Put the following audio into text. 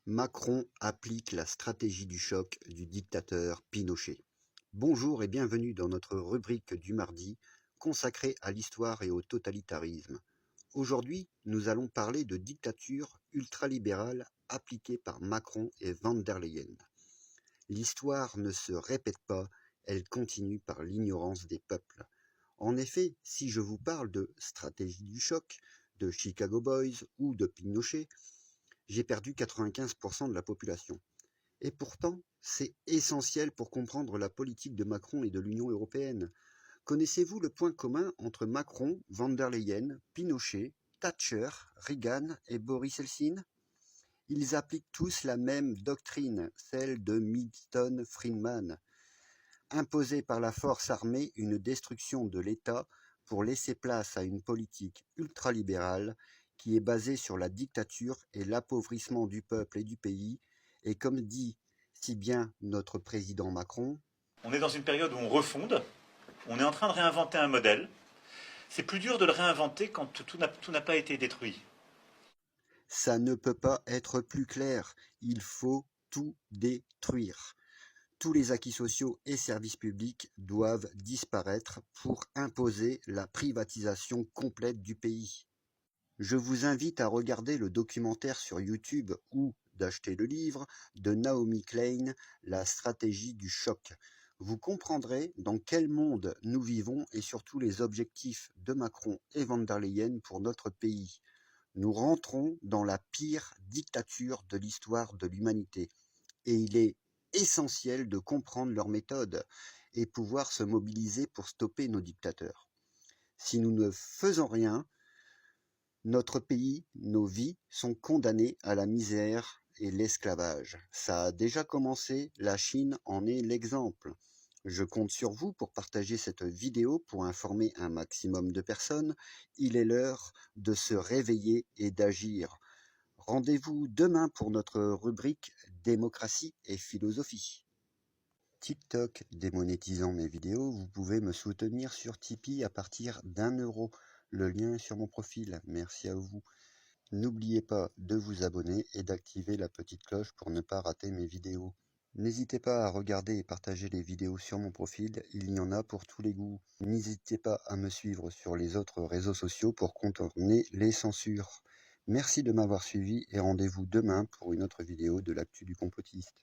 Macron applique la stratégie du choc du dictateur Pinochet. Bonjour et bienvenue dans notre rubrique du mardi consacrée à l'histoire et au totalitarisme. Aujourd'hui, nous allons parler de dictature ultralibérale appliquée par Macron et Van der Leyen. L'histoire ne se répète pas, elle continue par l'ignorance des peuples. En effet, si je vous parle de stratégie du choc, de Chicago Boys ou de Pinochet, j'ai perdu 95% de la population. Et pourtant, c'est essentiel pour comprendre la politique de Macron et de l'Union européenne. Connaissez-vous le point commun entre Macron, Van der Leyen, Pinochet, Thatcher, Reagan et Boris Helsin? Ils appliquent tous la même doctrine, celle de Milton Friedman. Imposer par la force armée une destruction de l'État pour laisser place à une politique ultralibérale qui est basée sur la dictature et l'appauvrissement du peuple et du pays, et comme dit si bien notre président Macron, on est dans une période où on refonde, on est en train de réinventer un modèle. C'est plus dur de le réinventer quand tout n'a pas été détruit. ça ne peut pas être plus clair, il faut tout détruire. Tous les acquis sociaux et services publics doivent disparaître pour imposer la privatisation complète du pays. Je vous invite à regarder le documentaire sur YouTube ou d'acheter le livre de Naomi Klein, La stratégie du choc. Vous comprendrez dans quel monde nous vivons et surtout les objectifs de Macron et Van der Leyen pour notre pays. Nous rentrons dans la pire dictature de l'histoire de l'humanité et il est essentiel de comprendre leurs méthodes et pouvoir se mobiliser pour stopper nos dictateurs. Si nous ne faisons rien, notre pays, nos vies sont condamnées à la misère et l'esclavage. Ça a déjà commencé, la Chine en est l'exemple. Je compte sur vous pour partager cette vidéo pour informer un maximum de personnes. Il est l'heure de se réveiller et d'agir. Rendez-vous demain pour notre rubrique Démocratie et philosophie. TikTok démonétisant mes vidéos, vous pouvez me soutenir sur Tipeee à partir d'1 €. Le lien est sur mon profil. Merci à vous. N'oubliez pas de vous abonner et d'activer la petite cloche pour ne pas rater mes vidéos. N'hésitez pas à regarder et partager les vidéos sur mon profil, il y en a pour tous les goûts. N'hésitez pas à me suivre sur les autres réseaux sociaux pour contourner les censures. Merci de m'avoir suivi et rendez-vous demain pour une autre vidéo de l'actu du complotiste.